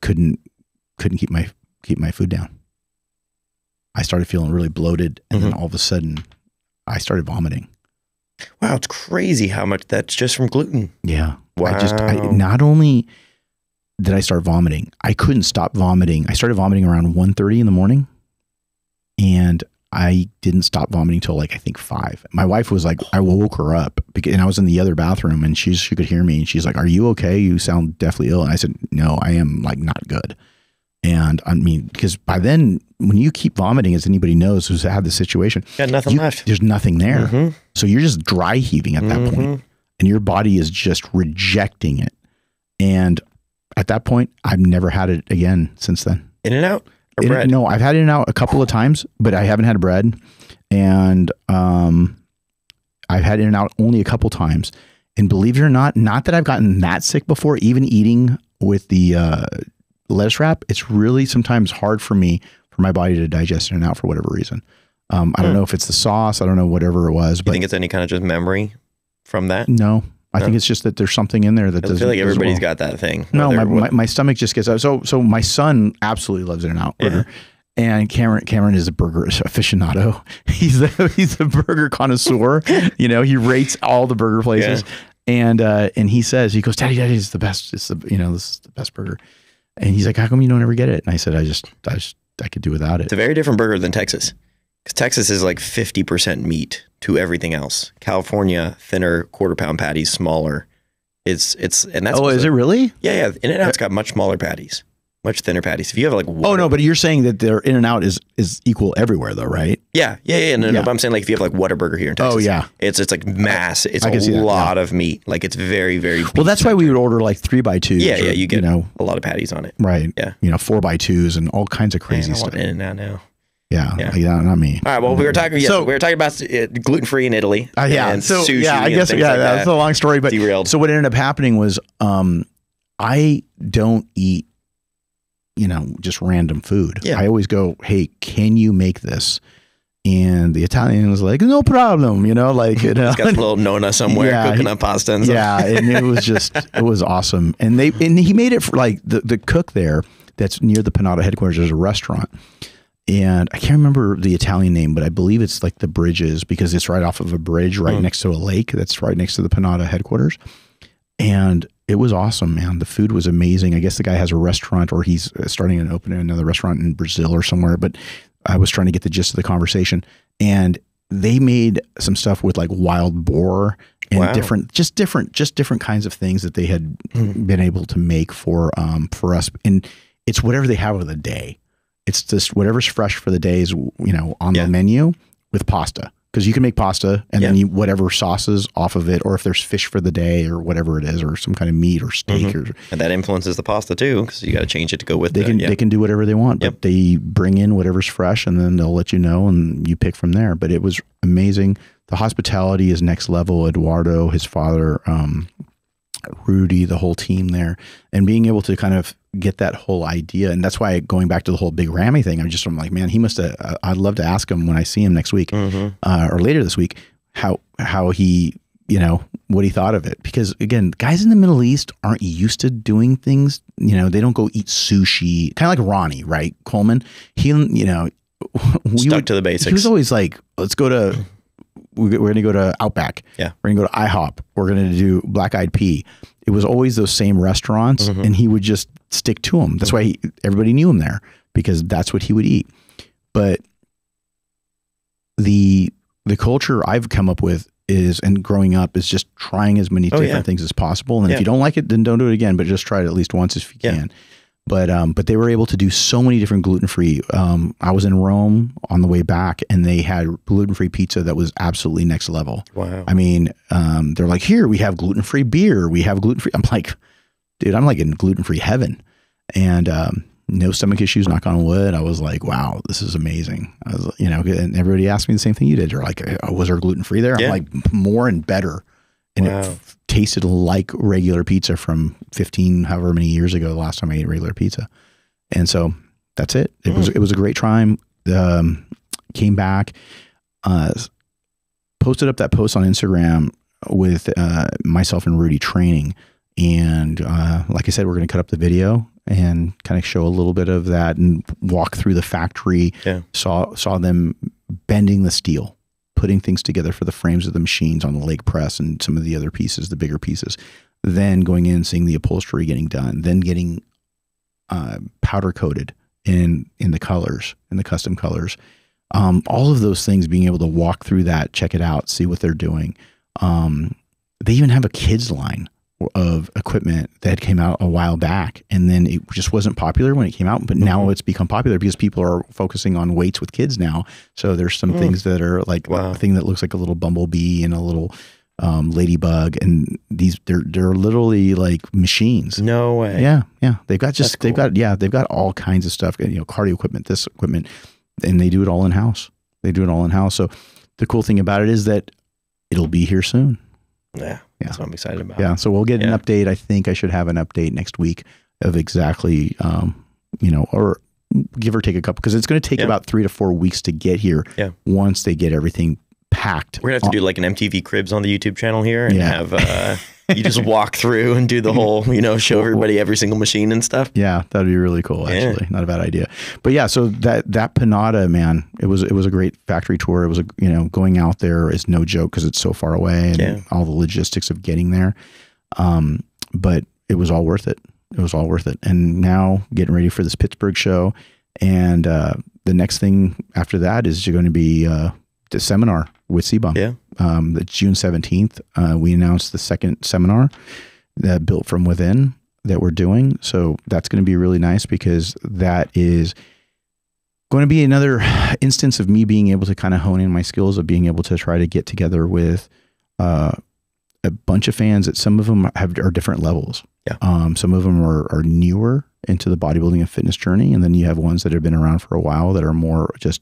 couldn't keep my food down. I started feeling really bloated, and then all of a sudden, I started vomiting. Wow, it's crazy how much that's just from gluten. Yeah. Wow. Not only did I start vomiting, I couldn't stop vomiting. I started vomiting around 1:30 in the morning, and I didn't stop vomiting till I think 5. My wife was like, I woke her up and I was in the other bathroom, and she could hear me, and she's like, "Are you okay? You sound deathly ill." And I said, "No, I am not good." And I mean, because by then, when you keep vomiting, as anybody knows who's had the situation, got nothing left. There's nothing there. So you're just dry heaving at that point, and your body is just rejecting it. And at that point, I've never had it again since then. In-N-Out? Or bread? No, I've had In-N-Out a couple of times, but I haven't had bread. And I've had In-N-Out only a couple times. And believe it or not that I've gotten that sick before, even eating with the lettuce wrap, it's really sometimes hard for my body to digest In-N-Out for whatever reason. I don't know if it's the sauce. I don't know, whatever it was. But you think it's any kind of just memory from that? No. I think it's just that there's something in there that doesn't. I feel like everybody's got that thing. No, my stomach just gets up. So my son absolutely loves In-N-Out burger. And Cameron is a burger aficionado. He's a burger connoisseur. He rates all the burger places. And he goes, Daddy, this is the best. This is the best burger. And he's like, "How come you don't ever get it?" And I said, I I could do without it. It's a very different burger than Texas. Because Texas is like 50% meat to everything else. California, thinner, quarter-pound patties, smaller. And that's is it really? Yeah. In-N-Out's got much smaller patties, much thinner patties. If you have like no, but you're saying that their In-N-Out is equal everywhere though, right? Yeah. No, but I'm saying like if you have like Whataburger here in Texas. Oh yeah. It's like mass. It's a lot of meat. Like it's very, very well, that's why we would order like 3x2s. Yeah, you get a lot of patties on it. Right. Yeah. 4x2s and all kinds of crazy stuff. I want In-N-Out now. Yeah, not me. All right. Well, we were talking. We were talking about gluten-free in Italy. And sushi. Yeah, I guess. Yeah, that's a long story. But derailed. So what ended up happening was, I don't eat, just random food. Yeah. I always go, hey, can you make this? And the Italian was like, no problem. He's got a little nonna somewhere cooking up pasta. And and it was it was awesome. And he made it for like the cook there. That's near the Panada headquarters. There's a restaurant. And I can't remember the Italian name, but I believe it's like the Bridges because it's right off of a bridge right next to a lake that's right next to the Panada headquarters. And it was awesome, man. The food was amazing. I guess the guy has a restaurant or he's starting and opening another restaurant in Brazil or somewhere. But I was trying to get the gist of the conversation. And they made some stuff with like wild boar and different kinds of things that they had been able to make for us. And it's whatever they have of the day. It's just whatever's fresh for the day is, on the menu with pasta. Because you can make pasta and then whatever sauces off of it, or if there's fish for the day or whatever it is, or some kind of meat or steak. And that influences the pasta too, because you got to change it to go with it. They can do whatever they want, but they bring in whatever's fresh and then they'll let you know and you pick from there. But it was amazing. The hospitality is next level. Eduardo, his father, Rudy, the whole team there, and being able to kind of get that whole idea. And that's why going back to the whole Big Rammy thing, I'm like, man, he must have, I'd love to ask him when I see him next week or later this week, how he, what he thought of it. Because again, guys in the Middle East aren't used to doing things, they don't go eat sushi, kind of like Ronnie, right? Coleman, he, stuck to the basics. He was always like, we're going to go to Outback. Yeah. We're going to go to IHOP. We're going to do Black Eyed Pea. It was always those same restaurants and he would just stick to them. That's why everybody knew him there because that's what he would eat. But the culture I've come up with and growing up is just trying as many different things as possible. And if you don't like it, then don't do it again, but just try it at least once if you can. But they were able to do so many different gluten-free. I was in Rome on the way back and they had gluten-free pizza that was absolutely next level. Wow. I mean, they're like, here, we have gluten-free beer. We have gluten-free. I'm like, dude, I'm like in gluten-free heaven. And no stomach issues, knock on wood. I was like, wow, this is amazing. I was, and everybody asked me the same thing you did. They're like, was there gluten-free there? I'm like, more and better. And it tasted like regular pizza from 15, however many years ago, the last time I ate regular pizza. And so that's it. It was a great time. Came back, posted up that post on Instagram with myself and Rudy training. And like I said, we're going to cut up the video and kind of show a little bit of that and walk through the factory. Yeah. Saw them bending the steel, putting things together for the frames of the machines on the leg press and some of the other pieces, the bigger pieces. Then going in and seeing the upholstery getting done, then getting powder coated in the colors, in the custom colors. All of those things, being able to walk through that, check it out, see what they're doing. They even have a kids line of equipment that came out a while back, and then it just wasn't popular when it came out, but now it's become popular because people are focusing on weights with kids now. So there's some things that are like a thing that looks like a little bumblebee and a little ladybug, and they're literally like machines. No way. Yeah. They've got they've got all kinds of stuff, cardio equipment, this equipment, and they do it all in house. So the cool thing about it is that it'll be here soon. Yeah. That's what I'm excited about. Yeah. So we'll get an update. I think I should have an update next week of exactly, or give or take a couple, because it's going to take about 3 to 4 weeks to get here. Yeah. Once they get everything packed. We're going to have to do like an MTV Cribs on the YouTube channel here and have, you just walk through and do the whole, show everybody every single machine and stuff. Yeah, that'd be really cool. Actually, not a bad idea. But yeah, so that Panada, man, it was a great factory tour. It was going out there is no joke because it's so far away and all the logistics of getting there. But it was all worth it. It was all worth it. And now getting ready for this Pittsburgh show, And the next thing after that is going to be the seminar with CBOM. Yeah. The June 17th, we announced the second seminar that Built From Within that we're doing. So that's going to be really nice because that is going to be another instance of me being able to kind of hone in my skills of being able to try to get together with a bunch of fans that some of them are different levels. Yeah. Some of them are newer into the bodybuilding and fitness journey. And then you have ones that have been around for a while that are more just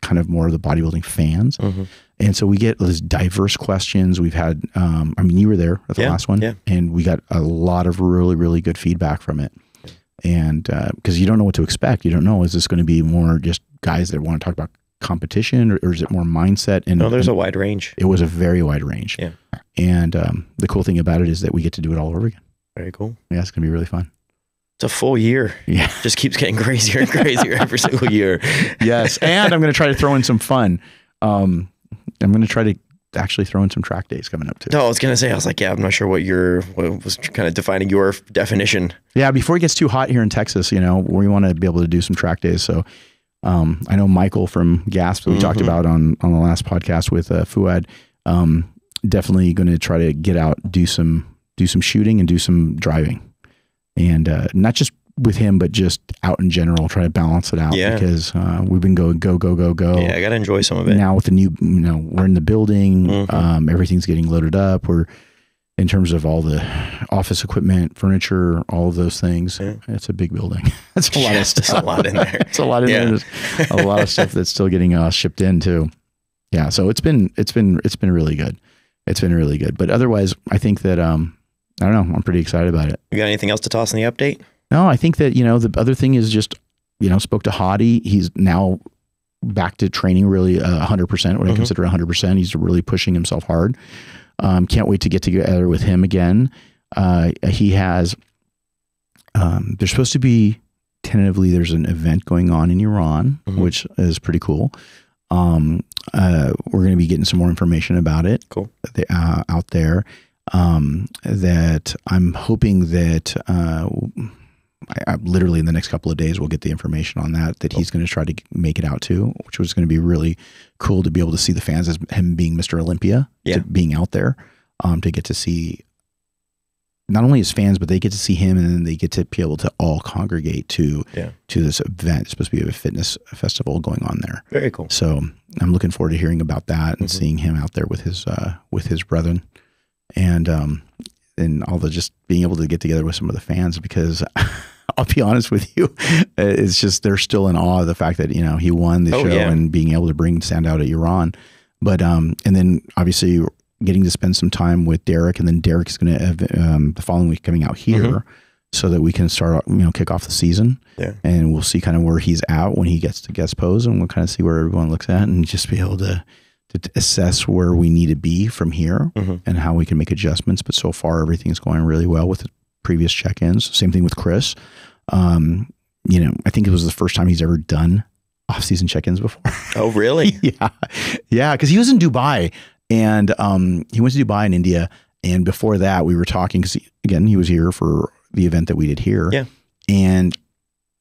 kind of more of the bodybuilding fans. Mm-hmm. And so we get these diverse questions. We've had, you were there at the last one, and we got a lot of really, really good feedback from it. And because you don't know what to expect. You don't know, is this going to be more just guys that want to talk about competition or is it more mindset? And no, there's a wide range. It was a very wide range. Yeah. And the cool thing about it is that we get to do it all over again. Very cool. Yeah, it's going to be really fun. It's a full year. Yeah. Just keeps getting crazier and crazier every single year. Yes. And I'm going to try to throw in some fun. I'm going to try to actually throw in some track days coming up too. No, I was going to say, I was like, I'm not sure what was kind of defining your definition. Yeah. Before it gets too hot here in Texas, we want to be able to do some track days. So I know Michael from Gasp that we talked about on the last podcast with Fuad, definitely going to try to get out, do some shooting and do some driving. And not just with him, but just out in general, try to balance it out because we've been going go. Yeah, I got to enjoy some of it. Now with the new, we're in the building, everything's getting loaded up. We're in terms of all the office equipment, furniture, all of those things. Yeah. It's a big building. That's a lot of stuff. There's a lot in there. It's a lot in there. There's a lot of stuff that's still getting shipped in too. Yeah, so it's been really good. It's been really good. But otherwise, I think that I don't know. I'm pretty excited about it. You got anything else to toss in the update? No, I think that, the other thing is just, spoke to Hany. He's now back to training really 100%, what I consider 100%. He's really pushing himself hard. Can't wait to get together with him again. He has, there's supposed to be tentatively, there's an event going on in Iran, which is pretty cool. We're going to be getting some more information about it. Cool. Out there. That I'm hoping that I literally in the next couple of days we'll get the information on that he's going to try to make it out to, which was going to be really cool to be able to see the fans as him being Mr. Olympia, being out there, to get to see not only his fans, but they get to see him and then they get to be able to all congregate to this event. It's supposed to be a fitness festival going on there. Very cool. So I'm looking forward to hearing about that and seeing him out there with his brethren. And all the just being able to get together with some of the fans, because I'll be honest with you, it's just they're still in awe of the fact that he won the show and being able to stand out at Iran. But and then obviously getting to spend some time with Derek, and then Derek's going to have the following week coming out here, so that we can start kick off the season. Yeah, and we'll see kind of where he's at when he gets to guest pose, and we'll kind of see where everyone looks at, and just be able to assess where we need to be from here and how we can make adjustments. But so far, everything's going really well with the previous check-ins. Same thing with Chris. I think it was the first time he's ever done off-season check-ins before. Oh, really? Yeah. Because he was in Dubai, and he went to Dubai in India. And before that, we were talking because he was here for the event that we did here. Yeah, and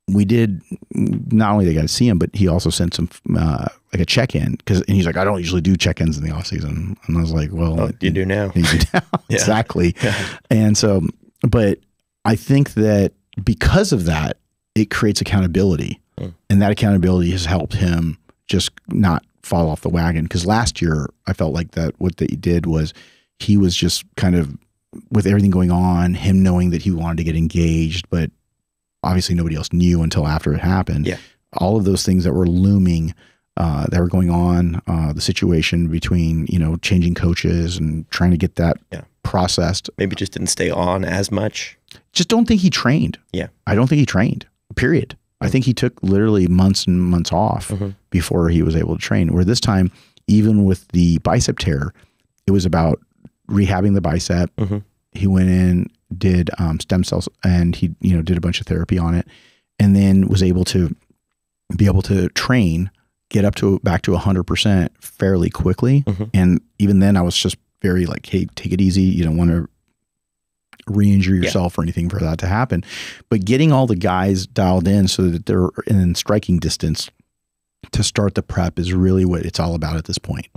we did, not only they got to see him, but he also sent some like a check-in, and he's like, I don't usually do check-ins in the off season. And I was like, well, you do now. You do now. Exactly. Yeah. And so, but I think that because of that, it creates accountability, and that accountability has helped him just not fall off the wagon. Because last year I felt like that what he did was he was just kind of, with everything going on, him knowing that he wanted to get engaged, but obviously nobody else knew until after it happened. Yeah. All of those things that were looming, that were going on, the situation between, changing coaches and trying to get that processed. Maybe just didn't stay on as much. Just don't think he trained. Yeah. I don't think he trained, period. I think he took literally months and months off before he was able to train. Where this time, even with the bicep tear, it was about rehabbing the bicep. He went in, did stem cells, and he did a bunch of therapy on it, and then was able to train, get back to 100% fairly quickly. And even then I was just very like, hey, take it easy. You don't want to re-injure yourself or anything for that to happen. But getting all the guys dialed in so that they're in striking distance to start the prep is really what it's all about at this point.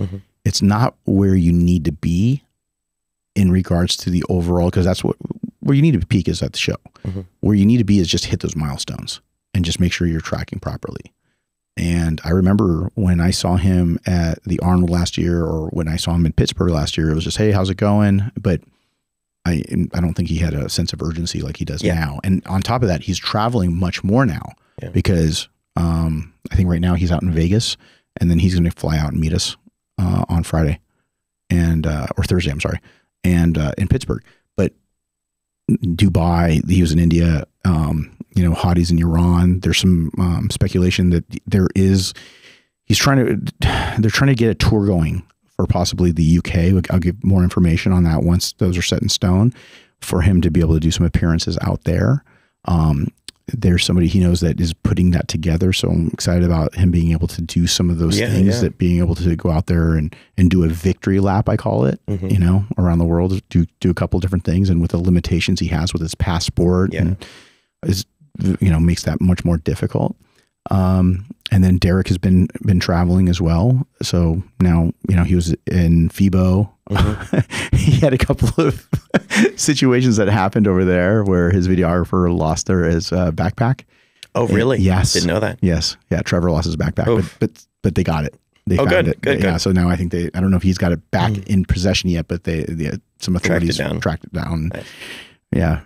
It's not where you need to be in regards to the overall, because that's where you need to peak is at the show. Where you need to be is just hit those milestones and just make sure you're tracking properly. And I remember when I saw him at the Arnold last year, or when I saw him in Pittsburgh last year, it was just, hey, how's it going? But I don't think he had a sense of urgency like he does now. And on top of that, he's traveling much more now because I think right now he's out in Vegas, and then he's going to fly out and meet us on Friday or Thursday, I'm sorry, and in Pittsburgh. But Dubai, he was in India, Hany's in Iran. There's some speculation that they're trying to get a tour going for possibly the UK. I'll give more information on that once those are set in stone for him to be able to do some appearances out there. There's somebody he knows that is putting that together. So I'm excited about him being able to do some of those things, that being able to go out there and do a victory lap, I call it, around the world, do a couple of different things. And with the limitations he has with his passport and makes that much more difficult. And then Derek has been traveling as well. So now, he was in FIBO. He had a couple of situations that happened over there where his videographer lost his backpack. Oh, really? Yes. Didn't know that. Yes. Yeah. Trevor lost his backpack, but they got it. They found it. Good. Yeah. So now I think I don't know if he's got it back in possession yet, but some authorities tracked it down. Nice. Yeah,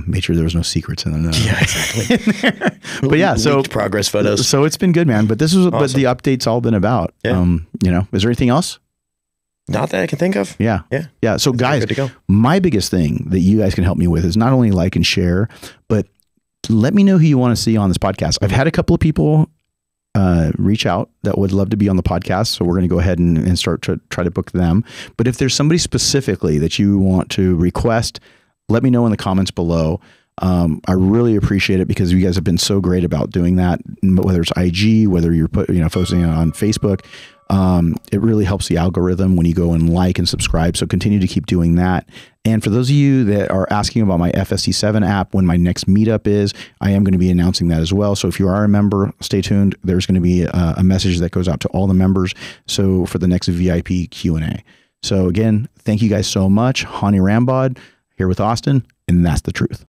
made sure there was no secrets in the yeah, exactly. But yeah, so progress photos. So it's been good, man. But this is what the update's all been about. Yeah. Is there anything else? Not that I can think of. Yeah. So guys, my biggest thing that you guys can help me with is not only like and share, but let me know who you want to see on this podcast. I've had a couple of people reach out that would love to be on the podcast. So we're going to go ahead and start to try to book them. But if there's somebody specifically that you want to request, let me know in the comments below. I really appreciate it because you guys have been so great about doing that, whether it's IG, whether you're posting it on Facebook. It really helps the algorithm when you go and like and subscribe. So continue to keep doing that. And for those of you that are asking about my FSC7 app, when my next meetup is, I am going to be announcing that as well. So if you are a member, stay tuned. There's going to be a message that goes out to all the members. So for the next VIP Q&A. So again, thank you guys so much. Hany Rambod here with Austin, and that's the truth.